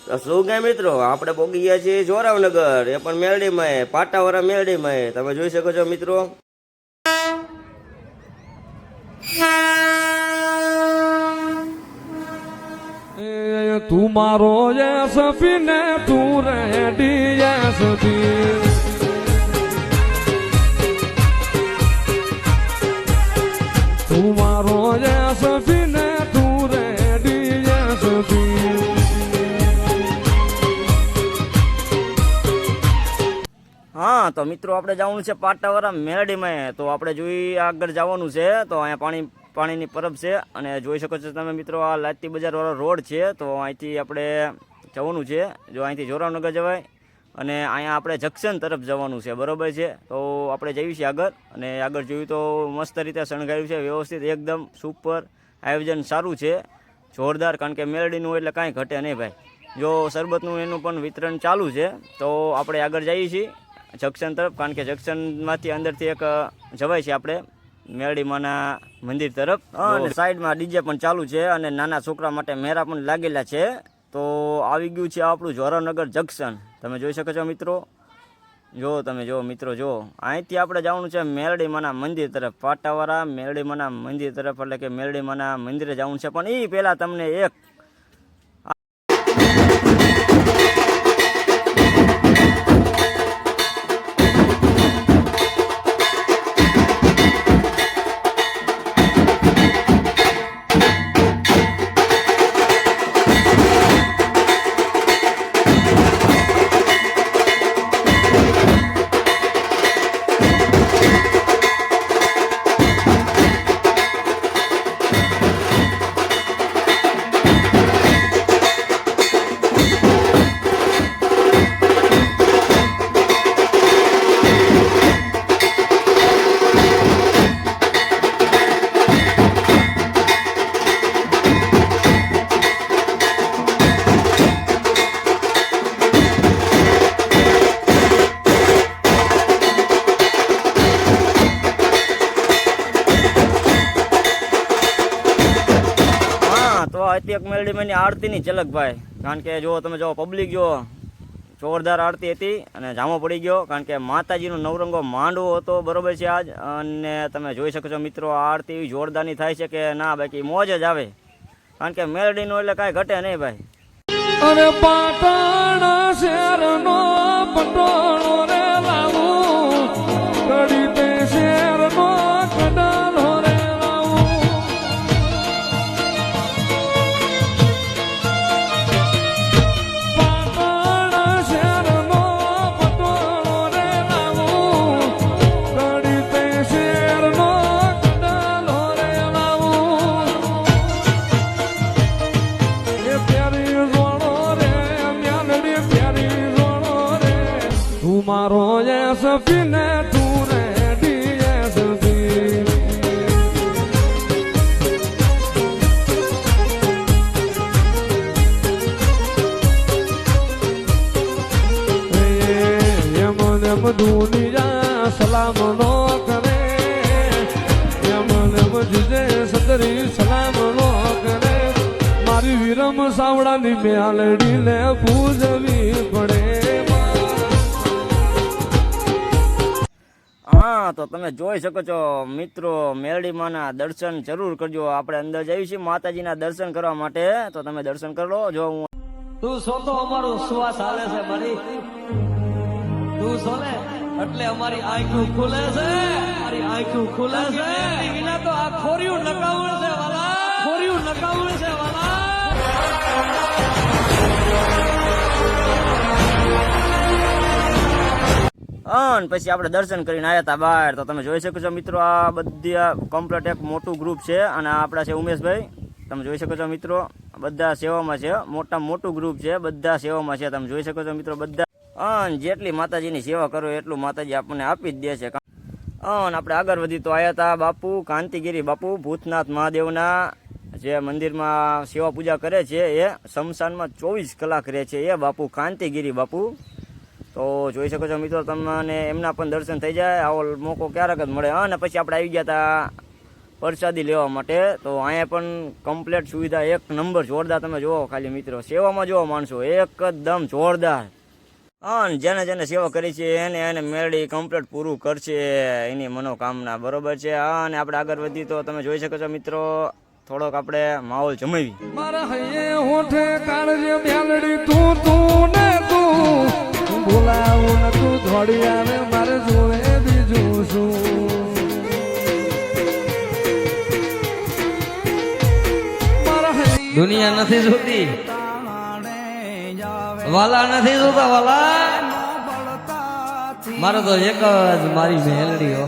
તો શું કે મિત્રો આપણે પોગી ગયા છીએ જોરાવનગર, એ પણ મેરડીમાં, પાટાવાળા મેરડીમાં. તમે જોઈ શકો છો મિત્રો. તું મારો યસફી ને તું રેડી યસફી, તું મારો યસફી ને તું રેડી યસફી. હા તો મિત્રો આપણે જવાનું છે પાટાવાળા મેરડીમાં. તો આપણે જોઈ આગળ જવાનું છે. તો અહીંયા પાણીની પરબ છે અને જોઈ શકો છો તમે મિત્રો, આ લાતી બજાર વાળો રોડ છે. તો અહીંથી આપણે જવાનું છે. જો અહીંથી જોરાવનગર જવાય અને અહીંયા આપણે જંકશન તરફ જવાનું છે, બરોબર છે. તો આપણે જઈએ છીએ આગળ, અને આગળ જોયું તો મસ્ત રીતે શણગાર્યું છે, વ્યવસ્થિત એકદમ સુપર આયોજન સારું છે, જોરદાર. કારણ કે મેરડીનું એટલે કાંઈ ઘટે નહીં ભાઈ. જો શરબતનું એનું પણ વિતરણ ચાલુ છે. તો આપણે આગળ જઈએ છીએ જંકશન તરફ, કારણ કે જંકશનમાંથી અંદરથી એક જવાય છે આપણે મેરડીમાના મંદિર તરફ. અને સાઈડમાં ડીજે પણ ચાલુ છે અને નાના છોકરા માટે મેરા પણ લાગેલા છે. તો આવી ગયું છે આપણું જોરાવનગર જંકશન, તમે જોઈ શકો છો મિત્રો. તમે જો મિત્રો, જો અહીંથી આપણે જવાનું છે મેરડીમાના મંદિર તરફ, પાટાવાળા મેરડીમાના મંદિર તરફ, એટલે કે મેરડીમાના મંદિરે જવાનું છે. પણ એ પહેલાં તમને એક એક મેરડીમાંની આરતીની ઝલક ભાઈ. કારણ કે જો તમે જો પબ્લિક જો જોરદાર આરતી હતી અને જામો પડી ગયો, કારણ કે માતાજીનો નવરંગો માંડવો હતો, બરોબર છે આજ. અને તમે જોઈ શકો છો મિત્રો, આ આરતી એવી જોરદારની થાય છે કે ના, બાકી મોજ જ આવે. કારણ કે મેરડીનું એટલે કાંઈ ઘટે નહીં ભાઈ. અરે પાટણ શહેરનો પટોળો રે લાવું, કડી તે શહેરનો કડાલો રે લાવું. પાટણ શહેરનો પટોળો રે લાવું, કડી તે શહેરનો કડાલો રે લાવું. એ પ્યારી જોડો રે, મ્યાલડી પ્યારી જોડો રે, તું મારો યસફી ને તું રેડી યસફી. એમ દુનિયા સલામ નો કરે, એમ જીજે સદરી સલામ નો કરે. મારી વિરમ સાવડાની મ્યાલડીને પૂજવી પડે. હા તો તમે જોઈ શકો છો મિત્રો, મેરડીમાના દર્શન જરૂર કરજો. આપણે અંદર જઈએ છીએ માતાજીના દર્શન કરવા માટે. તો તમે દર્શન કરો. જો હું તું સો તો અમારો શ્વાસ હાલે છે મારી, તું સો ને એટલે અમારી આંખો ખુલે છે, મારી આંખો ખુલે છે. વિના તો આ ખોરિયું નકાવણ છે વાલા, ખોરિયું નકાવણ છે વાલા. અને પછી આપણે દર્શન કરીને આવ્યા હતા બહાર. તો તમે જોઈ શકો છો મિત્રો, આ બધી કમ્પ્લીટ એક મોટું ગ્રુપ છે. અને આપણા છે ઉમેશભાઈ, તમે જોઈ શકો છો મિત્રો, બધા સેવામાં છે. મોટું ગ્રુપ છે, બધા સેવામાં છે. તમે જોઈ શકો છો મિત્રો, બધા. અને જેટલી માતાજીની સેવા કરો એટલું માતાજી આપણને આપી જ દે છે. અને આપણે આગળ વધી તો આવ્યા હતા બાપુ કાંતિગીરી બાપુ, ભૂતનાથ મહાદેવના જે મંદિરમાં સેવા પૂજા કરે છે, એ શમશાનમાં 24 કલાક રહે છે એ બાપુ કાંતિગીરી બાપુ. તો જોઈ શકો છો મિત્રો, તમને એમના પણ દર્શન થઈ જાય. આવો મોકો ક્યારેક જ મળે. અને પછી આપણે આવી ગયા હતા પ્રસાદી લેવા માટે. તો અહીંયા પણ કમ્પ્લેટ સુવિધા એક નંબર જોરદાર. તમે જુઓ ખાલી મિત્રો, સેવામાં જુઓ માણસો એકદમ જોરદાર. હા, અને જેને સેવા કરી છે એને મેળડી કમ્પ્લેટ પૂરું કરશે એની મનોકામના, બરોબર છે. હા, અને આપણે આગળ વધી તો તમે જોઈ શકો છો મિત્રો, થોડોક આપણે માહોલ જમાવી. મારા હૈયે હોઠે કાળજે મ્યાલડી તું ને તું બોલાવું ને તું થોડી આવે મારે જોવે બીજું શું. મારા હૈયે દુનિયા નથી જોતી, વાલા નથી જોતા વાલા, મારો તો એક જ મારી મેલડી હો.